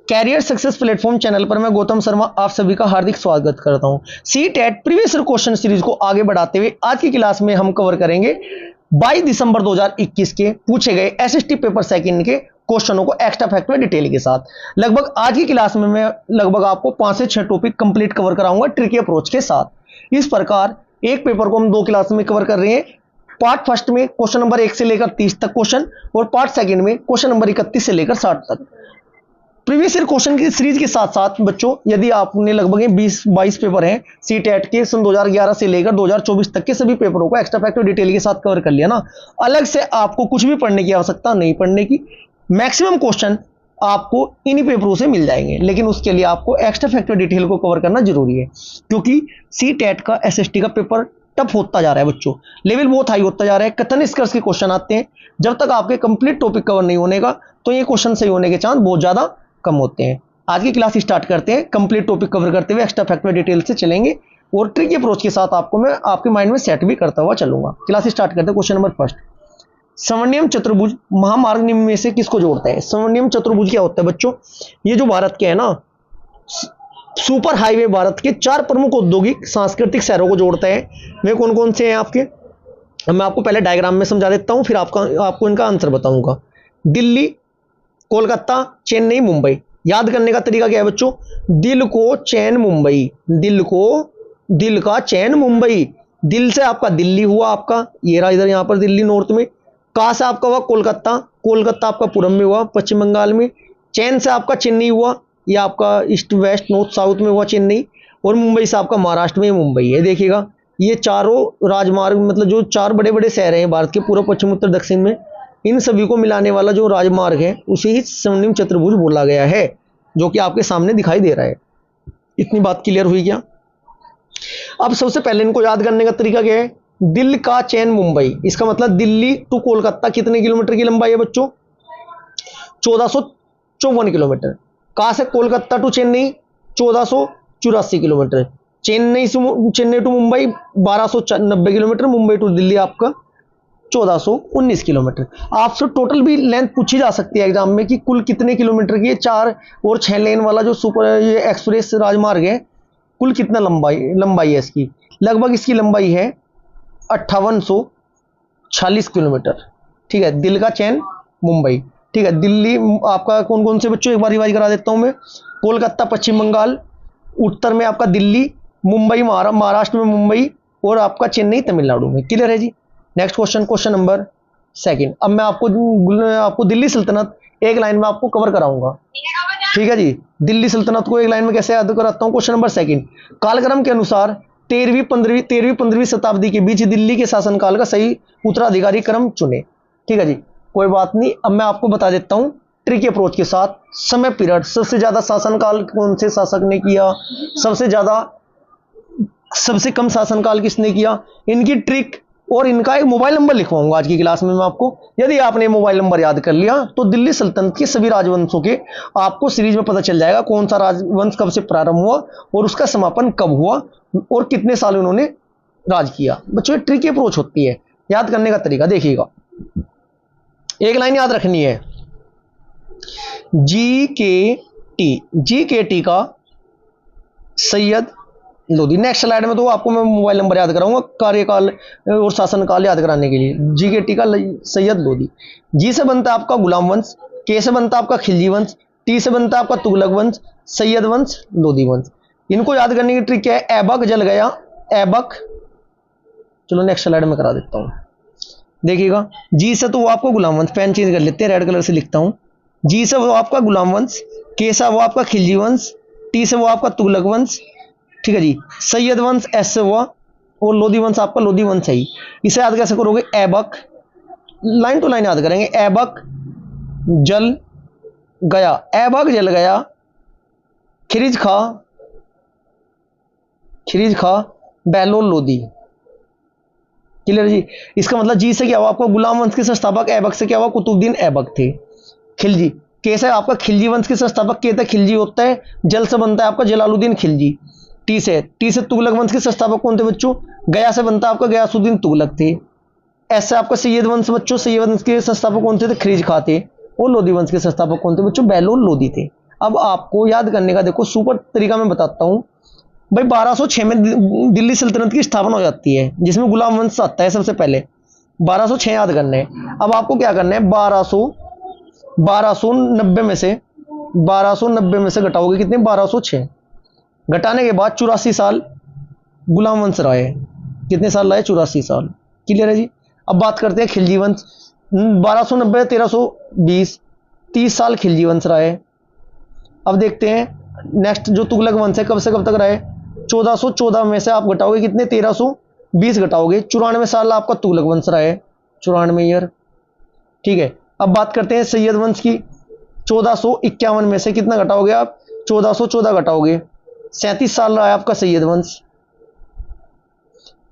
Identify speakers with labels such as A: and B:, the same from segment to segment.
A: Career success platform channel पर मैं गौतम शर्मा आप सभी का हार्दिक स्वागत करता हूं। CTET previous year question series को आगे बढ़ाते हुए आज की क्लास में हम कवर करेंगे 22 दिसंबर 2021 के पूछे गए एसएसटी पेपर सेकंड के क्वेश्चनों को एक्स्ट्रा फैक्ट में डिटेल के साथ। लगभग आज की क्लास में मैं लगभग आपको 5 से 6 टॉपिक कंप्लीट कवर कराऊंगा ट्रिकी अप्रोच के साथ। इस प्रकार एक पेपर को हम 2 क्लास में कवर कर रहे हैं। पार्ट फर्स्ट में क्वेश्चन नंबर 1 से लेकर 30 तक क्वेश्चन और पार्ट सेकंड में क्वेश्चन नंबर 31 से लेकर 60 तक। प्रीवियस ईयर क्वेश्चन की सीरीज के साथ साथ बच्चों यदि आपने लगभग 20-22 पेपर हैं सीटेट के सन 2011 से लेकर 2024 तक के सभी पेपरों को एक्स्ट्रा फैक्ट डिटेल के साथ कवर कर लिया ना, अलग से आपको कुछ भी पढ़ने की आवश्यकता नहीं पढ़ने की। मैक्सिमम क्वेश्चन आपको इन्हीं पेपरों से मिल जाएंगे, लेकिन उसके लिए आपको एक्स्ट्रा फैक्टर डिटेल को कवर करना जरूरी है क्योंकि सीटेट का एसएसटी का पेपर टफ होता जा रहा है बच्चों, लेवल बहुत हाई होता जा रहा है। कथन निष्कर्ष के क्वेश्चन आते हैं, जब तक आपके कंप्लीट टॉपिक कवर नहीं होने का तो ये क्वेश्चन सही होने के चांस बहुत ज्यादा कम होते हैं। आज की क्लास स्टार्ट करते हैं। कंप्लीट टॉपिक कवर करते हुए एक्स्ट्रा फैक्ट में डिटेल से चलेंगे और ट्रिकी अप्रोच के साथ आपको मैं आपके माइंड में सेट भी करता हुआ चलूंगा। क्लास स्टार्ट करते हैं। क्वेश्चन नंबर फर्स्ट, स्वर्णिम चतुर्भुज महामार्ग निम्न में से किसको जोड़ता है? स्वर्णिम चतुर्भुज क्या होता है बच्चों? ये जो भारत के है ना सुपर हाईवे भारत के 4 प्रमुख औद्योगिक सांस्कृतिक शहरों को जोड़ता है। वे कौन कौन से हैं आपके? मैं आपको पहले डायग्राम में समझा देता हूं, फिर आपको इनका आंसर बताऊंगा। दिल्ली, कोलकाता, चेन्नई, मुंबई। याद करने का तरीका क्या है बच्चों? दिल को चैन मुंबई, दिल का चैन मुंबई। दिल से आपका दिल्ली हुआ, आपका ये रहा इधर यहां पर दिल्ली नॉर्थ में। का से आपका हुआ कोलकाता, कोलकाता आपका पूरब में हुआ पश्चिम बंगाल में। चैन से आपका चेन्नई हुआ, ये आपका ईस्ट वेस्ट नॉर्थ साउथ में हुआ चेन्नई। और मुंबई से आपका महाराष्ट्र में मुंबई है। देखिएगा ये चारों राजमार्ग मतलब जो 4 बड़े बड़े शहर हैं भारत के पूर्व पश्चिम उत्तर दक्षिण में, इन सभी को मिलाने वाला जो राजमार्ग है उसे ही स्वर्णिम चतुर्भुज बोला गया है, जो कि आपके सामने दिखाई दे रहा है। इतनी बात क्लियर हुई क्या? अब सबसे पहले इनको याद करने का तरीका क्या है? दिल का चैन मुंबई, इसका मतलब दिल्ली टू कोलकाता कितने किलोमीटर की लंबाई है बच्चों? 1454 किलोमीटर। कहां से Kolkata to Chennai? 1484 kilometre. Chennai to Mumbai 1290 kilometre. Mumbai to Delhi आपका 1419 किलोमीटर। आपसे टोटल भी लेंथ पूछी जा सकती है एग्जाम में कि कुल कितने किलोमीटर की 4 और 6 लेन वाला जो सुपर ये एक्सप्रेस राजमार्ग है कुल कितना लंबाई है इसकी? लगभग इसकी लंबाई है 5840 किलोमीटर। ठीक है, दिल का चैन मुंबई। ठीक है, दिल्ली आपका कौन कौन से बच्चों एक बार रिवाइज करा देता हूं मैं। कोलकाता पश्चिम बंगाल, उत्तर में आपका दिल्ली, मुंबई महाराष्ट्र में मुंबई और आपका चेन्नई तमिलनाडु में। क्लियर है जी? Next question, question number 2। अब मैं आपको दिल्ली सल्तनत एक लाइन में आपको कवर कराऊंगा। ठीक है जी, दिल्ली सल्तनत को एक लाइन में कैसे याद कराता हूं? क्वेश्चन नंबर 2, कालक्रम के अनुसार 13वीं शताब्दी के बीच दिल्ली के शासनकाल का सही उत्तराधिकारी क्रम चुने। ठीक है जी, कोई बात नहीं। अब मैं आपको बता देता हूं ट्रिकी अप्रोच के साथ समय पीरियड, सबसे ज्यादा शासनकाल कौन से शासक ने किया, सबसे कम शासनकाल किसने किया, इनकी ट्रिक और इनका एक मोबाइल नंबर लिखवाऊंगा आज की क्लास में मैं आपको। यदि आपने मोबाइल नंबर याद कर लिया तो दिल्ली सल्तनत के सभी राजवंशों के आपको सीरीज में पता चल जाएगा कौन सा राजवंश कब से प्रारंभ हुआ और उसका समापन कब हुआ और कितने साल उन्होंने राज किया। बच्चों ट्रिकी अप्रोच होती है। याद करने का तरीका देखिएगा, एक लाइन याद रखनी है, जीकेटी का सैयद लोधी। नेक्स्ट स्लाइड में तो आपको मैं मोबाइल नंबर याद कराऊंगा कार्यकाल और शासनकाल याद कराने के लिए। जीकेटी का सैयद लोधी। जी से बनता है आपका गुलाम वंश, के से बनता है आपका खिलजी वंश, टी से बनता है आपका तुगलक वंश, सैयद वंश, लोधी वंश। इनको याद करने की ट्रिक क्या है? ऐबक जल गया, ऐबक। चलो नेक्स्ट स्लाइड में करा देता हूं। देखिएगा जी से तो वो आपको गुलाम वंश, पेन चेंज कर लेते हैं, रेड कलर से लिखता हूं। जी से वो आपका गुलाम वंश, के से वो आपका खिलजी वंश, टी से वो आपका तुगलक वंश। ठीक है जी, सैयद वंश एस से हुआ और लोधी वंश आपका लोधी वंश है ही। इसे याद कैसे करोगे? ऐबक, लाइन टू लाइन याद करेंगे। ऐबक जल गया, ऐबक जल गया, खिरिज खा बैलोल लोधी। क्लियर जी? इसका मतलब जी से क्या हुआ आपका गुलाम वंश के संस्थापक, ऐबक से क्या हुआ कुतुबुद्दीन ऐबक थे। खिलजी, के से आपका खिलजी वंश के संस्थापक के था खिलजी होता है, जल से बनता है आपका जलालुद्दीन खिलजी। टी से तुगलक वंश के संस्थापक कौन थे बच्चों? गया से बनता है आपका गयासुद्दीन तुगलक थे। एस से आपका सैयद वंश बच्चों, सैयद वंश के संस्थापक कौन थे? खिरिज खा थे। और लोधी वंश के संस्थापक कौन थे बच्चों? बैलोल लोधी थे। अब आपको याद करने का देखो सुपर तरीका मैं बताता हूं भाई। 1206 में दिल्ली सल्तनत की स्थापना हो जाती है, जिसमें गुलाम वंश आता है सबसे पहले। 1206 याद करने हैं। अब आपको क्या करना है, 1290 में से 1290 में से घटाओगे कितने, 1206। घटाने के बाद 84 साल गुलाम वंश रहा है। कितने साल रहा है, 84 साल। क्लियर है जी। अब बात करते हैं खिलजी वंश। 1290 1320, 30 साल खिलजी वंश रहा है। अब देखते हैं नेक्स्ट जो तुगलक वंश है, कब से कब तक रहा है, 1414 में से आप घटाओगे कितने, 1320 घटाओगे, 94 साल आपका तुगलक वंश रहा है, 94 ईयर। ठीक है। अब बात करते हैं सैयद वंश की। 1451 में से कितना घटाओगे आप, 1414 घटाओगे, 37 साल रहा है आपका सैयद वंश।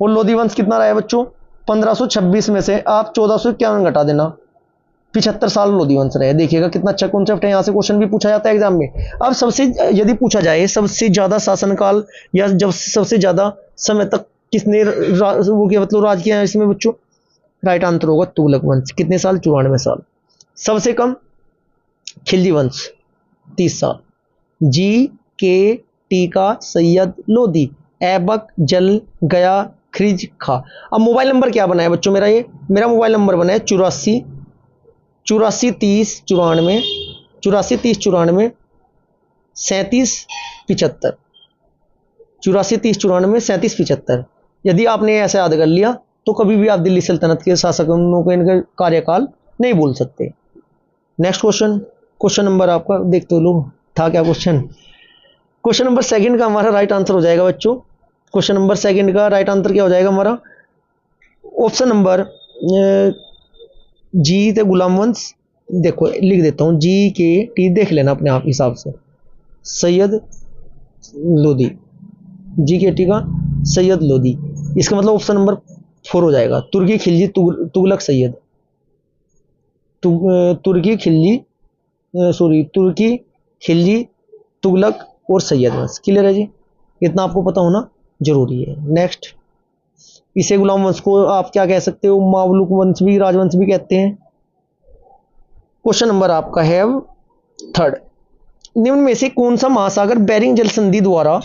A: और लोधी वंश कितना रहा है बच्चों, 1526 में से आप 1451 घटा देना, 75 साल लोधी वंश रहे। देखिएगा कितना अच्छा कॉन्सेप्ट है, यहां से क्वेश्चन भी पूछा जाता है एग्जाम में। अब सबसे यदि पूछा जाए सबसे ज्यादा शासनकाल या जब सबसे ज्यादा समय तक किसने वो क्या मतलब राज किया है इसमें बच्चों, राइट आंसर होगा तुगलक वंश। कितने साल, 94 साल। सबसे कम खिलजी वंश 30 साल। जी के टी का सैयद लोधी, ऐबक जल गया खिज खा। अब मोबाइल नंबर क्या बना है बच्चों मेरा, ये मेरा मोबाइल नंबर बना है 84 30 94 84 30 94 37 75 84 30 94 37 75। यदि आपने ऐसे याद कर लिया तो कभी भी आप दिल्ली सल्तनत के शासकों को इनका कार्यकाल नहीं भूल सकते। नेक्स्ट क्वेश्चन नंबर आपका देखते हो लोग था क्या क्वेश्चन नंबर सेकंड का हमारा राइट आंसर हो जाएगा बच्चों। क्वेश्चन नंबर सेकंड का राइट आंसर क्या हो जाएगा हमारा, ऑप्शन नंबर जी थे गुलाम वंश। देखो लिख देता हूं, जी के टी देख लेना अपने आप हिसाब से, सैयद लोधी, जी के टी का सैयद लोधी। इसका मतलब ऑप्शन नंबर 4 हो जाएगा, तुर्की खिलजी तुगलक सैयद, तुर्की खिलजी तुगलक और सैयद वंश। क्लियर है जी, इतना आपको पता होना जरूरी है। नेक्स्ट, इसे गुलाम वंश को आप क्या कह सकते हो, मावलुक वंश भी, राजवंश भी कहते हैं। क्वेश्चन नंबर आपका है थर्ड, निम्न में से कौन सा महासागर बेरिंग जल संधि द्वारा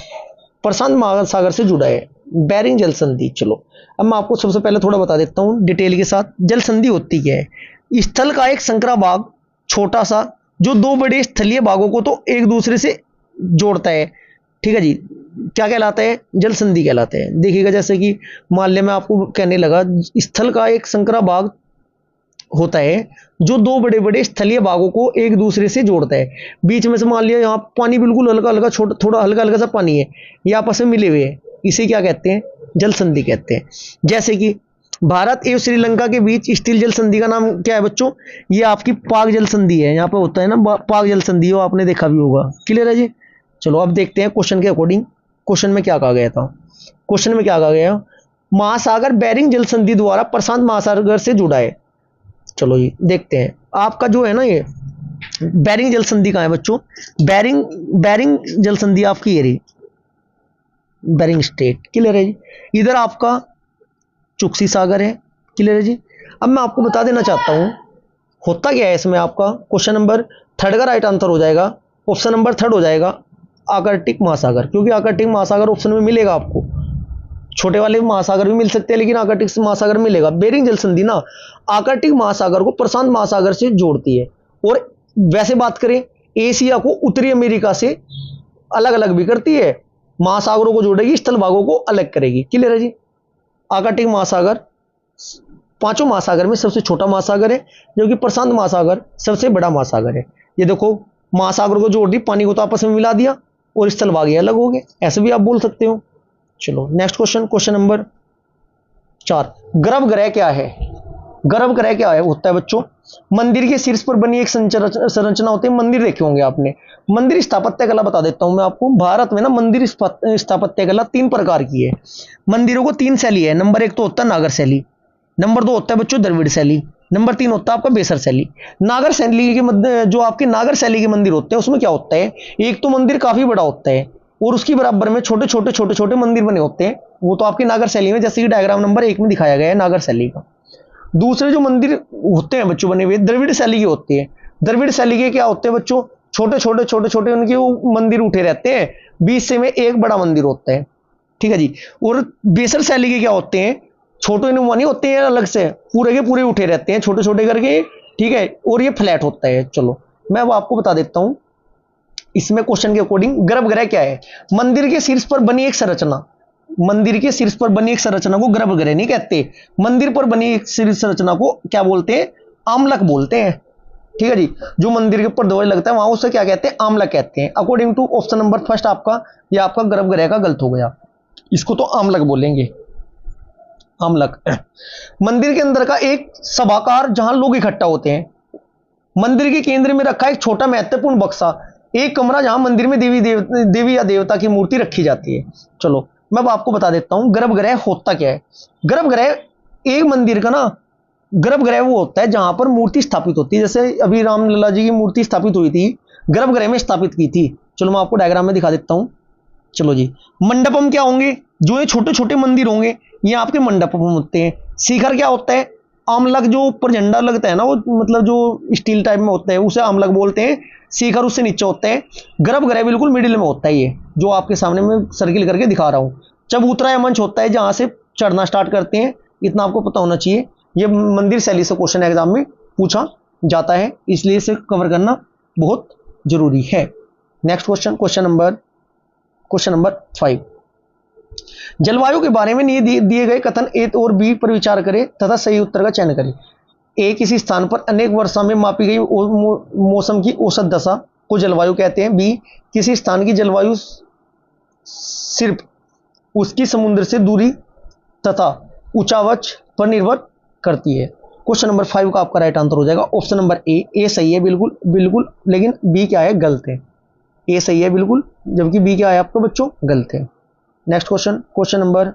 A: प्रशांत महासागर से जुड़ा है। बेरिंग जल संधि, चलो अब मैं आपको सबसे पहले थोड़ा बता देता हूं डिटेल के साथ। जल संधि होती क्या है, स्थल का एक संकरा भाग छोटा सा जो दो बड़े स्थलीय भागों को तो एक दूसरे से जोड़ता है। ठीक है जी, क्या कहलाता है, जल संधि कहलाते हैं। देखिएगा जैसे कि मान लिया मैं आपको कहने लगा, स्थल का एक संकरा भाग होता है जो दो बड़े बड़े स्थलीय भागों को एक दूसरे से जोड़ता है। बीच में से मान लिया यहाँ पानी बिल्कुल हल्का हल्का छोटा थोड़ा हल्का हल्का सा पानी है, ये आपस में मिले हुए हैं, इसे क्या कहते हैं, जल संधि कहते हैं। जैसे कि भारत एवं श्रीलंका के बीच स्टील जल संधि का नाम क्या है बच्चों, ये आपकी पाक जल संधि है। यहाँ पे होता है ना पाक जल संधि, वो आपने देखा भी होगा। क्लियर है जी। चलो अब देखते हैं क्वेश्चन के अकॉर्डिंग, क्वेश्चन में क्या कहा गया था। क्वेश्चन में क्या कहा गया, महासागर बेरिंग जल संधि द्वारा प्रशांत महासागर से जुड़ा है। चलो जी देखते हैं, आपका जो है ना ये बेरिंग जल संधि कहाँ है बच्चों, बेरिंग जल संधि आपकी ये रही, बेरिंग स्ट्रेट। क्लियर है जी। इधर आपका चुक्सी सागर है। क्लियर है जी। अब मैं आपको बता देना चाहता हूं होता क्या है इसमें, आपका क्वेश्चन नंबर थर्ड का राइट आंसर हो जाएगा, ऑप्शन नंबर थर्ड हो जाएगा आर्कटिक महासागर, क्योंकि आर्कटिक महासागर ऑप्शन में मिलेगा आपको। छोटे वाले महासागर भी मिल सकते हैं लेकिन आर्कटिक महासागर मिलेगा। बेरिंग जल संधि ना आर्कटिक महासागर को प्रशांत महासागर से जोड़ती है, और वैसे बात करें एशिया को उत्तरी अमेरिका से अलग अलग भी करती है। महासागरों को जोड़ेगी, स्थल भागों को अलग करेगी। क्लियर है जी। आर्कटिक महासागर पांचों महासागर में सबसे छोटा महासागर है, जो कि प्रशांत महासागर सबसे बड़ा महासागर है। ये देखो महासागर को जोड़ दी, पानी को तो आपस में मिला दिया और स्थल भाग अलग हो गए, ऐसे भी आप बोल सकते हो। चलो नेक्स्ट क्वेश्चन नंबर 4, गर्भगृह क्या है। गर्भगृह क्या है होता है बच्चों, मंदिर के शीर्ष पर बनी एक संरचना होती है। मंदिर देखे होंगे आपने। मंदिर स्थापत्य कला बता देता हूं मैं आपको। भारत में ना मंदिर स्थापत्य कला 3 प्रकार की है। मंदिरों को 3 शैली है। नंबर 1 तो होता है नागर शैली, नंबर 2 होता है बच्चों द्रविड़ शैली, नंबर 3 होता है आपका बेसर शैली। नागर शैली के जो आपके नागर शैली के मंदिर होते हैं उसमें क्या होता है, एक तो मंदिर काफी बड़ा होता है और उसकी बराबर में छोटे छोटे मंदिर बने होते हैं, वो तो आपकी नागर शैली में, जैसे कि डायग्राम नंबर 1 में दिखाया गया है नागर शैली का। दूसरे जो मंदिर होते हैं बच्चों बने हुए द्रविड़ शैली के होते हैं। द्रविड़ शैली के क्या होते हैं बच्चों, छोटे छोटे छोटे छोटे उनके वो मंदिर उठे रहते हैं, बीच से में एक बड़ा मंदिर होता है, ठीक है जी। और बेसल शैली के क्या होते हैं, छोटे नुमा नहीं होते हैं, अलग से पूरे के पूरे उठे रहते हैं छोटे छोटे करके, ठीक है। और ये फ्लैट होता है। चलो मैं अब आपको बता देता हूं इसमें क्वेश्चन के अकॉर्डिंग गर्भगृह क्या है। मंदिर के शीर्ष पर बनी एक संरचना, मंदिर के शीर्ष पर बनी एक संरचना को गर्भगृह नहीं कहते, मंदिर पर बनी एक शीर्ष संरचना को क्या बोलते हैं, आमलक बोलते हैं, ठीक है जी। जो मंदिर के ऊपर ध्वज लगता है वहां उसे क्या कहते हैं, आमलक कहते हैं। According to option number first आपका, यह आपका गर्भगृह का गलत हो गया, इसको तो आमलक बोलेंगे, आमलक। मंदिर के अंदर का एक सभागार जहां लोग इकट्ठा होते हैं, मंदिर के केंद्र में रखा एक छोटा महत्वपूर्ण बक्सा, एक कमरा जहां मंदिर में देवी या देवता की मूर्ति रखी जाती है। चलो मैं अब आपको बता देता हूं गर्भगृह होता क्या है। गर्भगृह एक मंदिर का ना, गर्भगृह वो होता है जहां पर मूर्ति स्थापित होती है। जैसे अभी रामलला जी की मूर्ति स्थापित हुई थी, गर्भगृह में स्थापित की थी। चलो मैं आपको डायग्राम में दिखा देता हूं। चलो जी, मंडपम क्या होंगे, जो ये छोटे छोटे मंदिर होंगे ये आपके मंडपम होते हैं। शिखर क्या होता है, आमलक, जो ऊपर झंडा लगता है ना, वो मतलब जो स्टील टाइप में होता है उसे आमलक बोलते हैं। शिखर उससे नीचे होता है। गर्भगृह बिल्कुल मिडिल में होता है, ये जो आपके सामने मैं सर्किल करके दिखा रहा हूं। चबूतरा या मंच होता है जहां से चढ़ना स्टार्ट करते हैं, इतना आपको पता होना चाहिए। ये मंदिर शैली से क्वेश्चन एग्जाम में पूछा जाता है, इसलिए इसे कवर करना बहुत जरूरी है। Next question, question number 5। जलवायु के बारे में दिए गए कथन ए और बी पर विचार करें तथा सही उत्तर का चयन करें। ए, किसी स्थान पर अनेक वर्षा में मापी गई मौसम की औसत दशा को जलवायु कहते हैं। बी, किसी स्थान की जलवायु सिर्फ उसकी समुद्र से दूरी तथा ऊंचावच पर निर्भर करती है। क्वेश्चन नंबर 5 का आपका राइट आंसर हो जाएगा ऑप्शन नंबर ए सही है बिल्कुल बिल्कुल, लेकिन बी क्या है, गलत है। ए सही है बिल्कुल, जबकि बी क्या है आपका बच्चों, गलत है। Next question number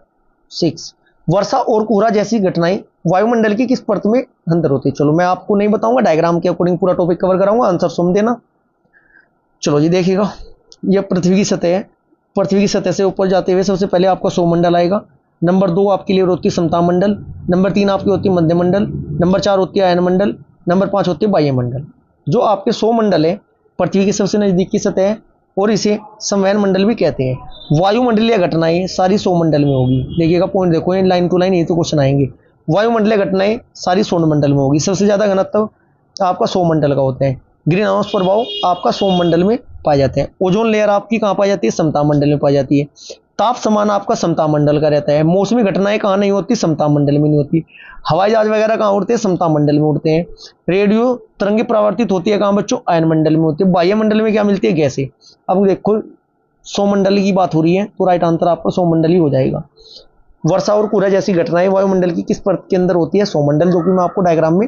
A: 6। वर्षा और कोहरा जैसी घटनाएं वायुमंडल की किस परत में अंतर होती है। चलो मैं आपको नहीं बताऊंगा, डायग्राम के अकॉर्डिंग पूरा टॉपिक कवर कराऊंगा, आंसर सुन देना। चलो जी देखिएगा, यह पृथ्वी की सतह है। पृथ्वी की सतह से ऊपर जाते हुए सबसे पहले आपका सौरमंडल आएगा। नंबर 2 आपके लिए होती है समतामंडल। नंबर 3 आपकी होती है मध्यमंडल। नंबर 4 होती है आयनमंडल। नंबर 5 होती है वायुमंडल। जो आपके सौरमंडल है पृथ्वी की सबसे नजदीक की सतह है और इसे संवहन मंडल भी कहते हैं। वायुमंडलीय घटनाएं सारी सौरमंडल में होगी। देखिएगा पॉइंट देखो, इन लाइन टू लाइन ये तो क्वेश्चन आएंगे। वायुमंडलीय घटनाएं सारी सौरमंडल में होगी। सबसे ज्यादा घनत्व आपका सौरमंडल का होता है। ग्रीन हाउस प्रभाव आपका सौरमंडल में पाए जाते हैं। ओजोन लेयर आपकी कहां पाई जाती है, समतामंडल में पाई जाती है। ताप समान आपका समतामंडल का रहता है। मौसमी घटनाएं कहां नहीं होती, समतामंडल में नहीं होती। हवाई जहाज वगैरह कहां उड़ते हैं, समतामंडल में उड़ते हैं। रेडियो तरंगे परावर्तित होती है कहां बच्चों, आयनमंडल में होती है। वायुमंडल में क्या मिलती है, गैसें। अब देखो सौरमंडल की बात हो रही है तो राइट आंसर आपका सौरमंडल ही हो जाएगा। वर्षा और कोहरा जैसी घटनाएं वायुमंडल की किस परत के अंदर होती है, सौरमंडल, जो कि मैं आपको डायग्राम में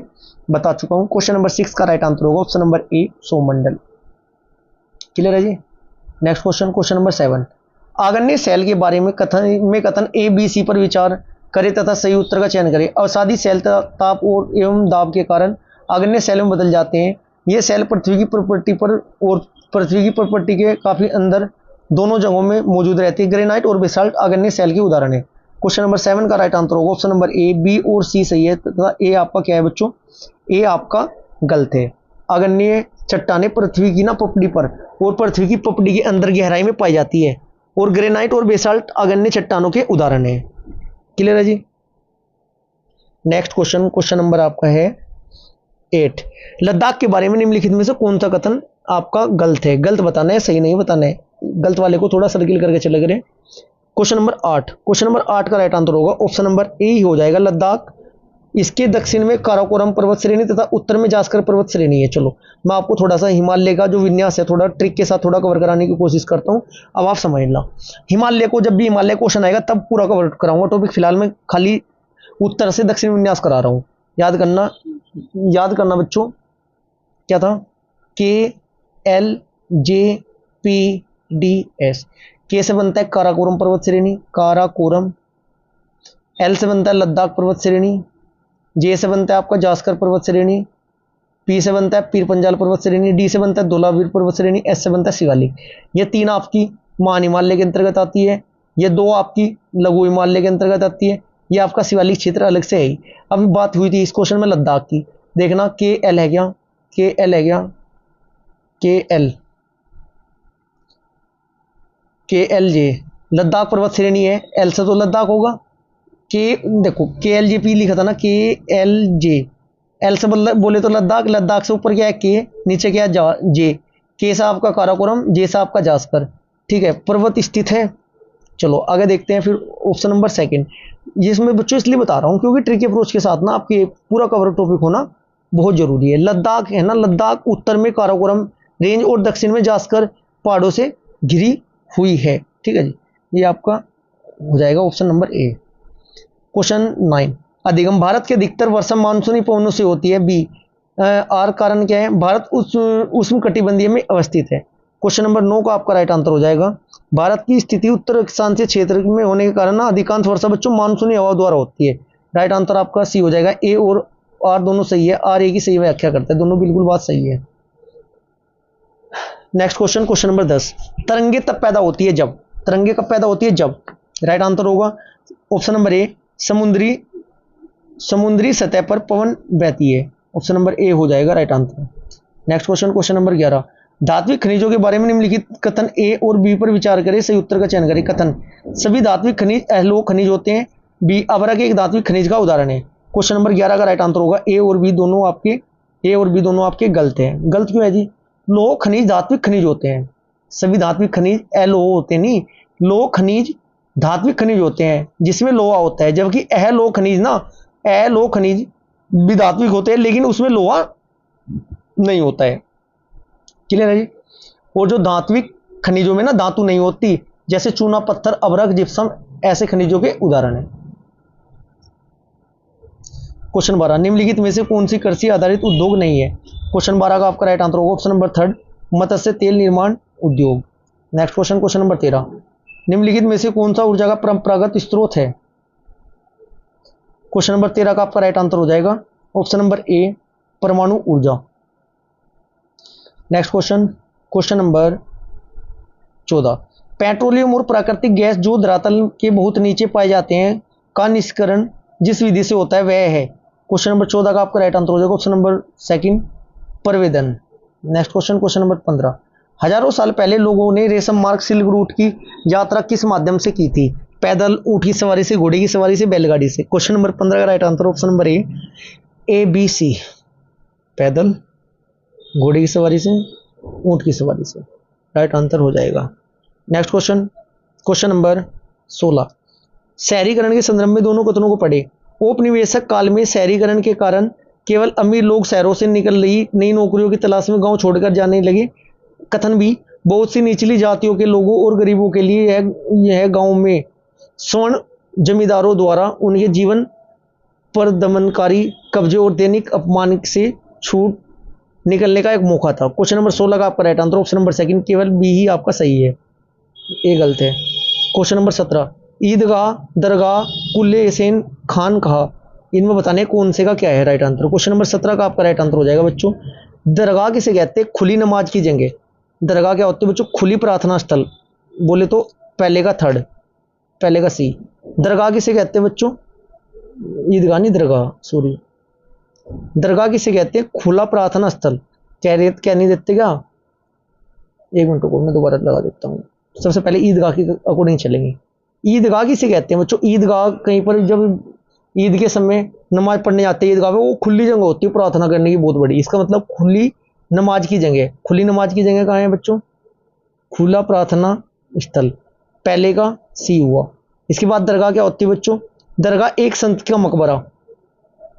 A: बता चुका हूं। क्वेश्चन नंबर 6 का राइट आंसर होगा ऑप्शन नंबर ए, सौरमंडल। क्लियर है जी। Next question number 7। आग्नेय सेल के बारे में कथन ए बी सी पर विचार करें तथा सही उत्तर का चयन करें। अवसादी सेल ताप और एवं दाब के कारण आग्नेय सेल में बदल जाते हैं। ये सेल पृथ्वी की प्रॉपर्टी पर और पृथ्वी की प्रॉपर्टी के काफी अंदर दोनों जगहों में मौजूद रहती है। ग्रेनाइट और बेसाल्ट आग्नेय सेल के उदाहरण है। क्वेश्चन नंबर 7 का राइट आंसर होगा ऑप्शन नंबर ए, बी और सी सही है तथा ए आपका क्या है बच्चों, ए आपका गलत है। आग्नेय चट्टानें पृथ्वी की ना पपड़ी पर और पृथ्वी की पपड़ी के अंदर गहराई में पाई जाती है और ग्रेनाइट और बेसाल्ट आग्नेय चट्टानों के उदाहरण है। क्लियर है जी। नेक्स्ट क्वेश्चन नंबर आपका है 8। लद्दाख के बारे में निम्नलिखित में से कौन सा कथन आपका गलत है। गलत बताना है, सही नहीं बताना है। गलत वाले को थोड़ा सर्किल करके चले गए। क्वेश्चन नंबर 8 का राइट आंसर होगा ऑप्शन नंबर ए ही हो जाएगा, लद्दाख। इसके दक्षिण में काराकोरम पर्वत श्रेणी तथा उत्तर में जास्कर पर्वत श्रेणी है। चलो मैं आपको थोड़ा सा हिमालय का जो विन्यास है थोड़ा ट्रिक के साथ थोड़ा कवर कराने की कोशिश करता हूं। अब आप समझ लो, हिमालय को जब भी हिमालय क्वेश्चन आएगा तब पूरा कवर कराऊंगा टॉपिक। फिलहाल मैं खाली उत्तर से दक्षिण विन्यास करा रहा हूं। याद करना बच्चों, क्या था, KLJPDS। के से बनता है काराकोरम पर्वत श्रेणी, काराकोरम। एल से बनता है लद्दाख पर्वत श्रेणी। जे से बनता है आपका जास्कर पर्वत श्रेणी। पी से बनता है पीर पंजाल पर्वत श्रेणी। डी से बनता है धौलावीर पर्वत श्रेणी। एस से बनता है शिवालिक। ये 3 आपकी महान हिमालय के अंतर्गत आती है। ये 2 आपकी लघु हिमालय के अंतर्गत आती है। ये आपका शिवालिक क्षेत्र अलग से है। अभी बात हुई थी इस क्वेश्चन में लद्दाख की, देखना KL है क्या, KL है क्या, KL KLJ लद्दाख पर्वत श्रेणी है, एल से तो लद्दाख होगा। के देखो KLJP लिखा था ना, KLJ, एल से बोले तो लद्दाख, लद्दाख से ऊपर क्या है के, नीचे क्या है जे, के से आपका काराकोरम, जे से आपका जास्कर, ठीक है, पर्वत स्थित है। चलो आगे देखते हैं फिर ऑप्शन नंबर सेकंड। जिसमें बच्चों इसलिए बता रहा हूं क्योंकि ट्रिकी अप्रोच के साथ ना आपके पूरा कवर टॉपिक होना बहुत जरूरी है। लद्दाख है ना, लद्दाख उत्तर में काराकोरम रेंज और दक्षिण में जास्कर पहाड़ों से घिरी हुई है, ठीक है जी। ये आपका हो जाएगा ऑप्शन नंबर ए। क्वेश्चन 9, अधिगम भारत के अधिकतर वर्षा मानसूनी पवनों से होती है। बी आर कारण क्या है, भारत उष्ण कटिबंधीय में अवस्थित है। क्वेश्चन नंबर 9 का आपका राइट आंसर हो जाएगा, भारत की स्थिति उत्तर अक्षांशीय क्षेत्र में होने के कारण ना अधिकांश वर्षा बच्चों मानसूनी हवा द्वारा होती है। राइट आंसर आपका सी हो जाएगा। ए और आर दोनों सही है, आर ए की सही व्याख्या करते हैं, दोनों बिल्कुल बात सही है। नेक्स्ट क्वेश्चन, क्वेश्चन नंबर 10, तरंगे तब पैदा होती है जब, तरंगे कब पैदा होती है जब। राइट आंसर होगा ऑप्शन नंबर ए, समुद्री सतह पर पवन बहती है। ऑप्शन नंबर ए हो जाएगा right answer. Next question, question number 11, धात्विक खनिजों के बारे में निम्नलिखित कथन ए और बी पर विचार करें, सही उत्तर का चयन करें। कथन, सभी धात्विक खनिज अलोह खनिज होते हैं। बी अवरक एक धात्विक खनिज का उदाहरण है। क्वेश्चन नंबर 11 का राइट आंसर होगा ए और बी दोनों आपके गलत हैं। गलत क्यों है जी, लोह खनिज धात्विक खनिज होते हैं, सभी धात्विक खनिज अलोह होते नहीं, लोह खनिज धात्विक खनिज होते हैं जिसमें लोहा होता है, जबकि अलोह खनिज भी धात्विक होते हैं लेकिन उसमें लोहा नहीं होता है। क्लियर है जी। और जो धात्विक खनिजों में ना धातु नहीं होती, जैसे चूना पत्थर अभ्रक जिप्सम, ऐसे खनिजों के उदाहरण है। क्वेश्चन 12, निम्नलिखित में से कौन सी कृषि आधारित उद्योग नहीं है। क्वेश्चन 12 का आपका राइट आंसर होगा ऑप्शन नंबर 3, मत्स्य तेल निर्माण उद्योग। नेक्स्ट क्वेश्चन, क्वेश्चन नंबर 13, निम्नलिखित में से कौन सा ऊर्जा का परंपरागत स्रोत है। क्वेश्चन नंबर 13 का आपका राइट आंसर हो जाएगा ऑप्शन नंबर ए, परमाणु ऊर्जा। Next question, question number 14, petroleum और प्राकृतिक गैस जो धरातल के बहुत नीचे पाए जाते हैं का निष्करण जिस विधि से होता है वह है। क्वेश्चन नंबर 14 का आपका राइट आंसर हो जाएगा ऑप्शन नंबर सेकंड, प्रवेदन। नेक्स्ट क्वेश्चन, क्वेश्चन नंबर 15, हजारों साल पहले लोगों ने रेशम मार्ग सिल्क रूट की यात्रा किस माध्यम से की थी। पैदल, ऊंट की सवारी से, घोड़े की सवारी से, बैलगाड़ी से। क्वेश्चन नंबर 15 का right answer option number A B C, पैदल, घोड़े की सवारी से, ऊंट की सवारी से। राइट आंसर हो जाएगा। नेक्स्ट क्वेश्चन, क्वेश्चन नंबर 16, शहरीकरण के संदर्भ में दोनों कथनों को पढ़े। औपनिवेशिक काल में शहरीकरण के कारण केवल अमीर लोग शहरों से निकल रही नई नौकरियों की तलाश में गांव छोड़कर जाने लगे। कथन बी, बहुत सी निचली जातियों के लोगों और गरीबों के लिए यह गांव में स्वर्ण जमींदारों द्वारा उनके जीवन पर दमनकारी कब्जे और दैनिक अपमान से छूट निकलने का एक मौका था। क्वेश्चन नंबर 16 का आपका right answer option number second, केवल बी ही आपका सही है, ए गलत है। क्वेश्चन नंबर 17, ईदगाह, दरगाह, कुल्ले हसैन खान कहा, इनमें बताने कौन से का क्या है राइट आंसर। क्वेश्चन नंबर 17 का आपका राइट आंसर हो जाएगा बच्चों, दरगाह किसे कहते हैं, खुली नमाज की जगह। दरगाह क्या होती है बच्चों, खुली प्रार्थना स्थल, बोले तो पहले का थर्ड, पहले का सी। दरगाह किसे कहते हैं बच्चों, ईदगाह नहीं दरगाह, सॉरी, दरगाह किसे कहते हैं, खुला प्रार्थना स्थल। क्या नहीं देते क्या, एक मिनट को मैं दोबारा लगा देता हूँ। सबसे पहले ईदगाह की अकॉर्डिंग चलेंगे। ईदगाह किसे कहते हैं बच्चों, ईदगाह कहीं पर जब ईद के समय नमाज पढ़ने जाते हैं ईदगाह में, वो खुली जगह होती है प्रार्थना करने की बहुत बड़ी, इसका मतलब खुली नमाज की जगह। खुली नमाज की जगह कहाँ है बच्चों, खुला प्रार्थना स्थल, पहले का सी हुआ। इसके बाद दरगाह क्या होती है बच्चों, दरगाह एक संत का मकबरा,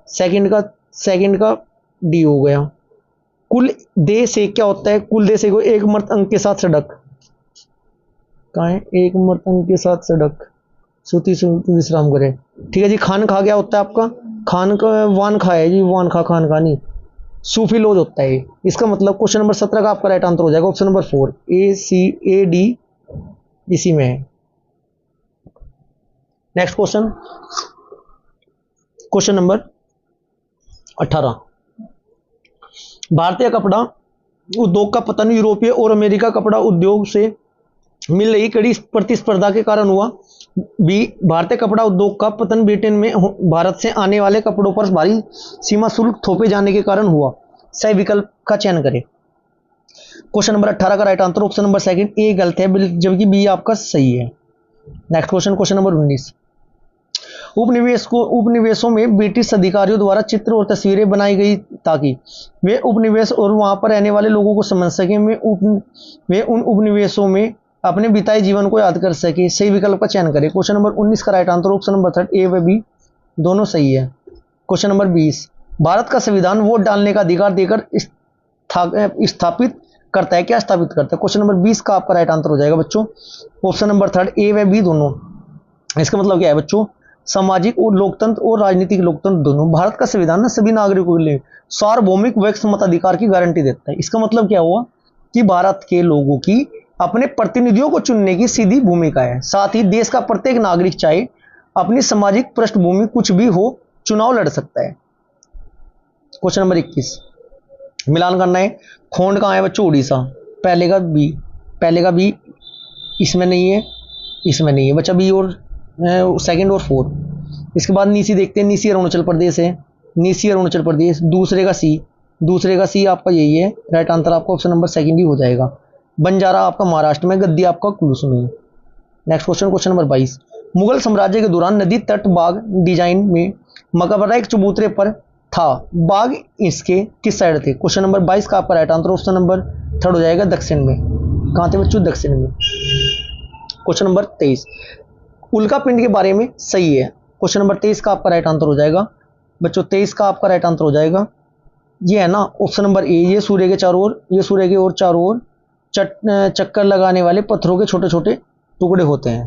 A: सेकंड का डी हो गया। कुल दे से क्या होता है, कुल दे से को एक मर्द अंक के साथ सड़क, कहाँ है, एक मर्द अंक के साथ सड़क, सुती विश्राम करे। ठीक है जी। खान खा क्या होता है आपका, खान का वान खा है जी, वान खा, खान खा नहीं, सूफी लोज होता है। इसका मतलब क्वेश्चन नंबर 17 का आपका राइट आंसर हो जाएगा option number 4, A C A D इसी में है। नेक्स्ट क्वेश्चन, क्वेश्चन नंबर 18, भारतीय कपड़ा उद्योग का पतन यूरोपीय और अमेरिका कपड़ा उद्योग से मिल रही कड़ी प्रतिस्पर्धा के कारण हुआ। बी, भारतीय कपड़ा उद्योग का पतन ब्रिटेन में भारत से आने वाले कपड़ों पर भारी सीमा शुल्क थोपे जाने के कारण हुआ। सही विकल्प का चयन करें। क्वेश्चन नंबर 18 का right answer option number second ए गलत है, जबकि बी आपका सही है। Next question, question number 19। उपनिवेशों में ब्रिटिश अधिकारियों द्वारा चित्र और तस्वीरें बनाई गई ताकि वे उपनिवेश और वहां पर रहने वाले लोगों को समझ सकें, वे उन उपनिवेशों में अपने बिताए जीवन को याद कर सके। सही विकल्प का चयन करें। क्वेश्चन नंबर 19 का right answer option number third A व बी दोनों सही है। Question number 20। भारत का संविधान वोट डालने का अधिकार देकर स्थापित करता है, क्या स्थापित करता है? क्वेश्चन नंबर 20 का आपका राइट आंसर हो जाएगा बच्चों ऑप्शन नंबर थर्ड ए व बी दोनों। इसका मतलब क्या है बच्चों? सामाजिक और लोकतंत्र और राजनीतिक लोकतंत्र दोनों। भारत का संविधान ना सभी नागरिकों के लिए सार्वभौमिक व्यक्ति मताधिकार की गारंटी देता है। इसका मतलब क्या हुआ कि भारत के लोगों की अपने प्रतिनिधियों को चुनने की सीधी भूमिका है। साथ ही देश का प्रत्येक नागरिक चाहे अपनी सामाजिक पृष्ठभूमि कुछ भी हो चुनाव लड़ सकता है। क्वेश्चन नंबर 21 मिलान करना है। खोंड कहाँ है बच्चों? उड़ीसा। पहले का बी इसमें नहीं है, इसमें नहीं है बच्चा बी और सेकंड और फोर्थ। इसके बाद नीसी देखते हैं। नीसी अरुणाचल प्रदेश है, नीसी अरुणाचल प्रदेश। दूसरे का सी आपका यही है। राइट आंसर आपका ऑप्शन नंबर सेकंड ही हो जाएगा। बंजारा आपका महाराष्ट्र में, गद्दी आपका कुल्लू में। Next question, question number 22। Mughal साम्राज्य के दौरान नदी तट बाग डिजाइन में मकबरा एक चबूतरे पर था, बाग इसके किस साइड थे? क्वेश्चन नंबर 22 का आपका right answer option number third हो जाएगा दक्षिण में। कहां थे बच्चों? दक्षिण में। क्वेश्चन नंबर 23 उल्का पिंड के बारे में सही है। क्वेश्चन नंबर 23 का आपका राइट आंसर हो जाएगा बच्चों 23 का आपका राइट आंसर हो जाएगा ये है ना ऑप्शन नंबर ए। ये सूर्य के चारों ओर, ये सूर्य के ओर चारों ओर चक्कर लगाने वाले पत्थरों के छोटे छोटे टुकड़े होते हैं।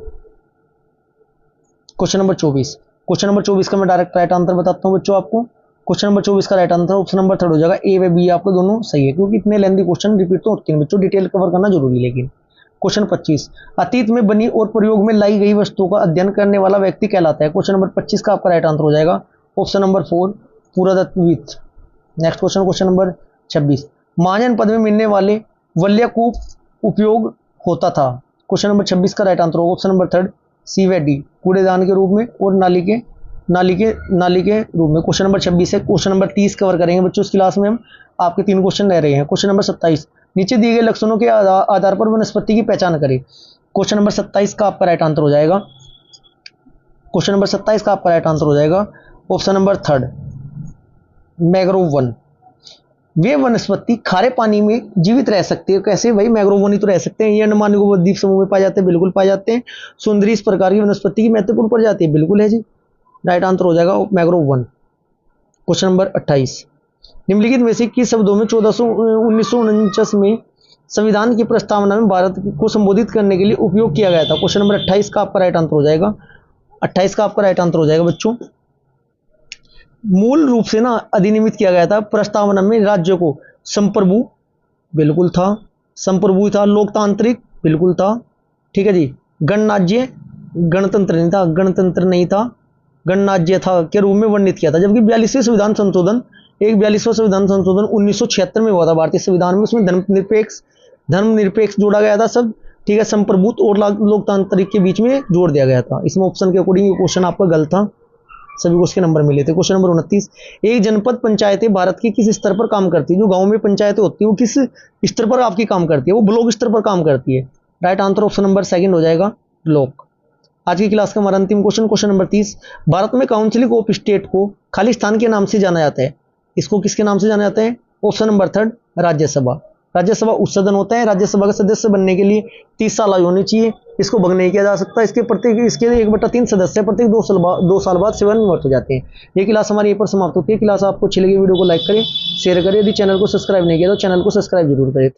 A: Question number 24। क्वेश्चन नंबर 24 का मैं डायरेक्ट राइट आंसर बताता हूं बच्चों आपको। क्वेश्चन नंबर 24 का right answer option number third हो जाएगा ए व बी आपको दोनों सही है, क्योंकि इतने लेंथी क्वेश्चन रिपीट तो होते हैं बच्चों, डिटेल कवर करना जरूरी। लेकिन क्वेश्चन 25 अतीत में बनी और प्रयोग में लाई गई वस्तुओं का अध्ययन करने वाला व्यक्ति कहलाता है। क्वेश्चन नंबर 25 का आपका राइट आंसर हो जाएगा ऑप्शन नंबर 4 पुरातत्वविद। नेक्स्ट क्वेश्चन, क्वेश्चन नंबर 26 महाजन पद में मिलने वाले वल्य को उपयोग होता था। क्वेश्चन नंबर 26 का राइट आंसर होगा ऑप्शन नंबर थर्ड सी व डी, कूड़ेदान के रूप में और नाली के रूप में। क्वेश्चन नंबर 26 है। क्वेश्चन नंबर 30 कवर करेंगे बच्चों इस क्लास में हम। आपके 3 क्वेश्चन रह रहे हैं। क्वेश्चन नंबर 27 नीचे दिए गए लक्षणों के आधार पर वनस्पति की पहचान करें। क्वेश्चन नंबर 27 का आपका राइट आंसर हो जाएगा क्वेश्चन नंबर 27 का आपका राइट आंसर हो जाएगा ऑप्शन नंबर थर्ड मैंग्रोव वन। वे वनस्पति खारे पानी में जीवित रह सकते हैं। कैसे भाई? मैंग्रोव वन ही तो रह सकते हैं। ये अंडमान निकोबार द्वीप समूह में पाए जाते हैं, बिल्कुल पाए जाते हैं। सुंदरी इस प्रकार की वनस्पति की महत्वपूर्ण प्रजाति है, बिल्कुल है जी। राइट आंसर हो जाएगा मैंग्रोव वन। क्वेश्चन नंबर 28 निम्नलिखित में से किस शब्दों में 1949 में संविधान की प्रस्तावना में भारत को संबोधित करने के लिए उपयोग किया गया था? क्वेश्चन नंबर 28 का आपका राइट आंसर हो जाएगा 28 का आपका राइट आंसर हो जाएगा बच्चों। मूल रूप से ना अधिनियमित किया गया था प्रस्तावना में राज्यों को संप्रभु, बिल्कुल था, संप्रभु था। लोकतांत्रिक, बिल्कुल था, ठीक है जी। गणराज्य, गणतंत्र नहीं था, गणतंत्र नहीं था, गणराज्य था के रूप में वर्णित किया था। जबकि 42वें संविधान संशोधन 1976 में हुआ था भारतीय संविधान में। उसमें धर्मनिरपेक्ष जोड़ा गया था सब, ठीक है। संप्रभुत्व और लोकतांत्रिक के बीच में जोड़ दिया गया था। इसमें ऑप्शन के अकॉर्डिंग क्वेश्चन आपका गलत था, सभी को उसके नंबर मिले थे। क्वेश्चन नंबर 29 एक जनपद पंचायतें भारत की किस स्तर पर काम करती है? जो गांव में पंचायतें होती है वो किस स्तर पर आपकी काम करती है? वो ब्लॉक स्तर पर काम करती है। Right answer option number second हो जाएगा ब्लॉक। आज की क्लास का हमारा अंतिम क्वेश्चन, क्वेश्चन नंबर 30 भारत में काउंसिल ऑफ स्टेट को खालिस्तान के नाम से जाना जाता है। इसको किसके नाम से जाना जाता है? Option number third Rajya Sabha. Rajya Sabha उच्च सदन होता है। राज्यसभा का सदस्य बनने के लिए 30 साल आयु होनी चाहिए। इसको भंग नहीं किया जा सकता। इसके 1/3 सदस्य प्रत्येक 2 साल बाद सेवानिवृत्त हो जाते हैं। ये क्लास हमारी यहीं पर समाप्त होती है। क्लास आपको अच्छी लगी वीडियो को लाइक करें, शेयर करें। यदि चैनल को सब्सक्राइब नहीं किया तो चैनल को सब्सक्राइब जरूर करें।